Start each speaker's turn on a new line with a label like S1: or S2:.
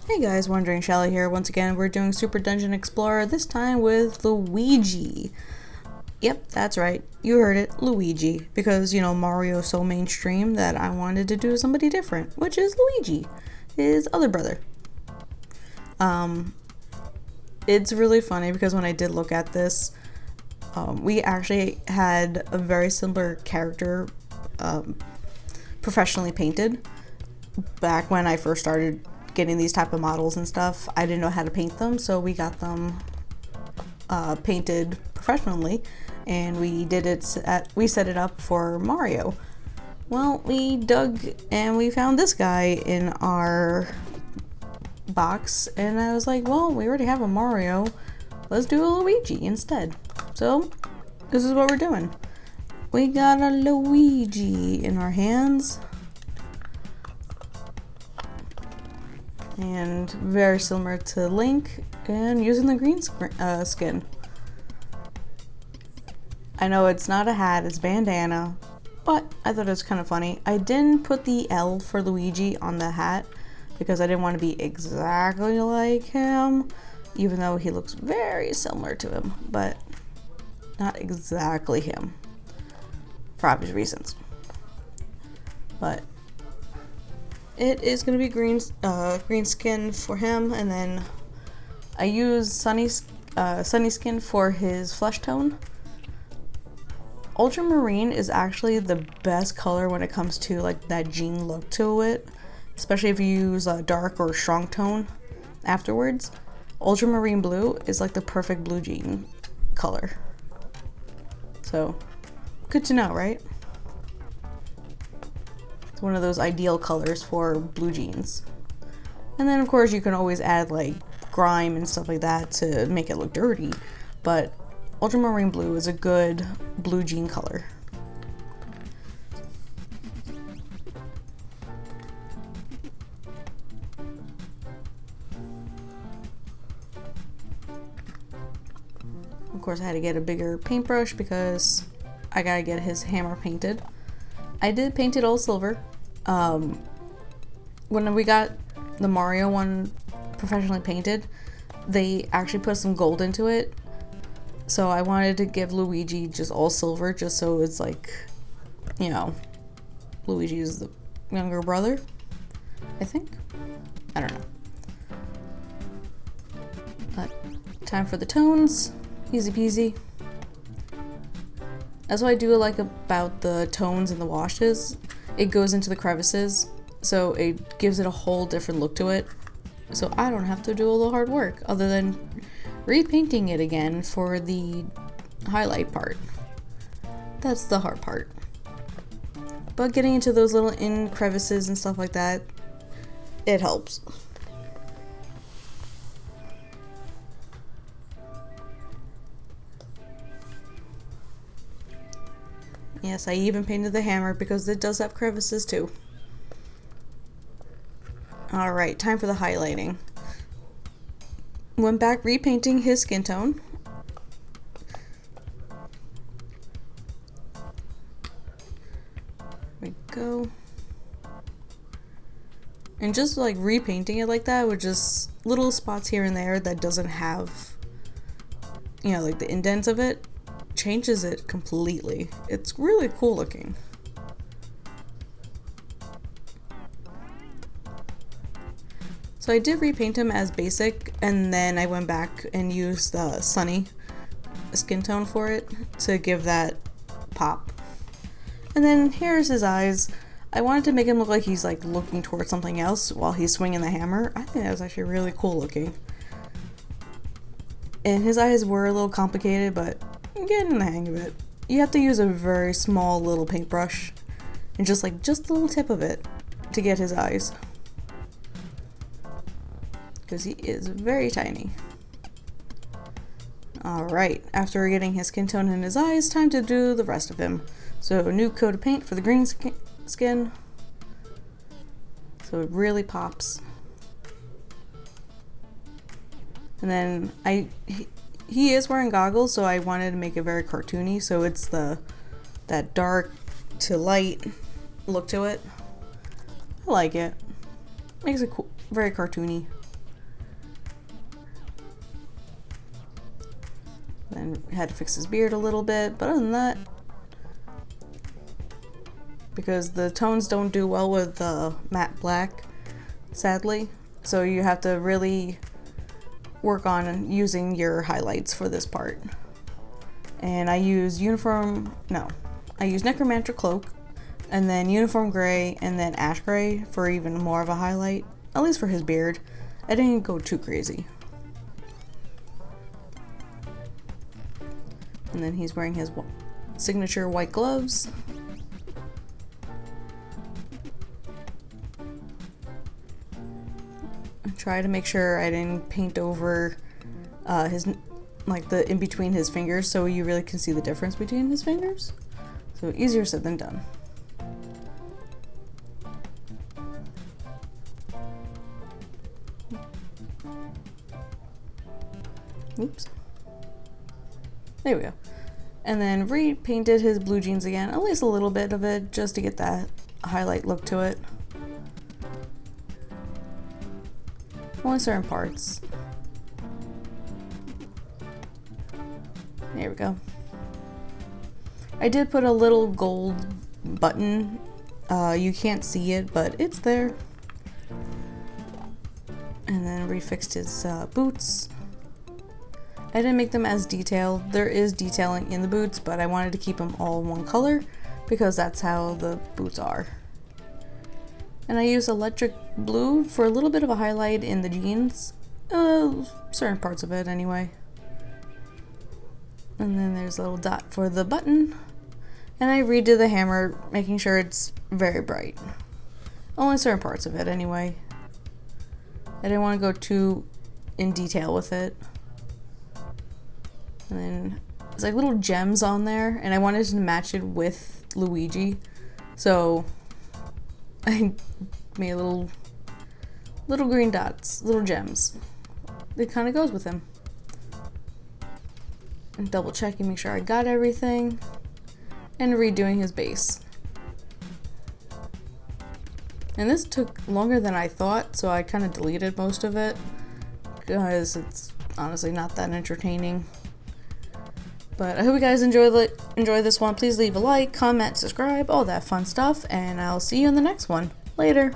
S1: Hey guys, Wandering Shelly here. Once again, we're doing Super Dungeon Explorer, this time with Luigi. Yep, that's right. You heard it, Luigi. Because, you know, Mario's so mainstream that I wanted to do somebody different, which is Luigi, his other brother. It's really funny because when I did look at this, we actually had a very similar character professionally painted back when I first started getting these type of models and stuff. I didn't know how to paint them, so we got them painted professionally, and we set it up for Mario. Well, we dug and we found this guy in our box, and I was like, well, we already have a Mario, let's do a Luigi instead. So this is what we're doing. We got a Luigi in our hands, and very similar to Link, and using the green skin. I know it's not a hat, it's bandana, but I thought it was kind of funny. I didn't put the L for Luigi on the hat because I didn't want to be exactly like him, even though he looks very similar to him, but not exactly him for obvious reasons. But it is going to be green skin for him, and then I use sunny skin for his flesh tone. Ultramarine is actually the best color when it comes to like that jean look to it, especially if you use a dark or strong tone afterwards. Ultramarine blue is like the perfect blue jean color. So, good to know, right? It's one of those ideal colors for blue jeans. And then of course you can always add like grime and stuff like that to make it look dirty, but ultramarine blue is a good blue jean color. Of course I had to get a bigger paintbrush because I gotta get his hammer painted. I did paint it all silver. When we got the Mario one professionally painted, they actually put some gold into it. So I wanted to give Luigi just all silver, just so it's like, you know, Luigi is the younger brother, I think. I don't know. But time for the tones. Easy peasy. That's what I do like about the tones and the washes. It goes into the crevices, so it gives it a whole different look to it. So I don't have to do all the hard work other than repainting it again for the highlight part. That's the hard part. But getting into those little in crevices and stuff like that, it helps. Yes, I even painted the hammer because it does have crevices too. Alright, time for the highlighting. Went back repainting his skin tone. There we go. And just like repainting it like that with just little spots here and there that doesn't have, you know, like the indents of it, changes it completely. It's really cool looking. So I did repaint him as basic, and then I went back and used the sunny skin tone for it to give that pop. And then here's his eyes. I wanted to make him look like he's like looking towards something else while he's swinging the hammer. I think that was actually really cool looking. And his eyes were a little complicated, but I'm getting the hang of it. You have to use a very small little paintbrush and just the little tip of it to get his eyes, because he is very tiny. Alright, after getting his skin tone in his eyes, time to do the rest of him. So a new coat of paint for the green skin, so it really pops. And then he is wearing goggles, so I wanted to make it very cartoony, so it's that dark to light look to it. I like it. Makes it cool, very cartoony. and had to fix his beard a little bit, but other than that, because the tones don't do well with matte black, sadly, so you have to really work on using your highlights for this part. And I use Necromancer Cloak, and then Uniform Gray, and then Ash Gray for even more of a highlight, at least for his beard. I didn't go too crazy. And then he's wearing his signature white gloves. Try to make sure I didn't paint over his, like the in between his fingers, so you really can see the difference between his fingers. So easier said than done. Oops. There we go. And then repainted his blue jeans again, at least a little bit of it, just to get that highlight look to it. Only certain parts. There we go. I did put a little gold button. You can't see it, but it's there. And then refixed his boots. I didn't make them as detailed. There is detailing in the boots, but I wanted to keep them all one color because that's how the boots are. And I use electric blue for a little bit of a highlight in the jeans. Certain parts of it anyway. And then there's a little dot for the button. And I redid the hammer, making sure it's very bright. Only certain parts of it anyway. I didn't want to go too in detail with it. And then there's like little gems on there, and I wanted to match it with Luigi. So I made little green dots, little gems. It kind of goes with him. And double checking, make sure I got everything. And redoing his base. And this took longer than I thought, so I kind of deleted most of it because it's honestly not that entertaining. But I hope you guys enjoy this one. Please leave a like, comment, subscribe, all that fun stuff, and I'll see you in the next one. Later.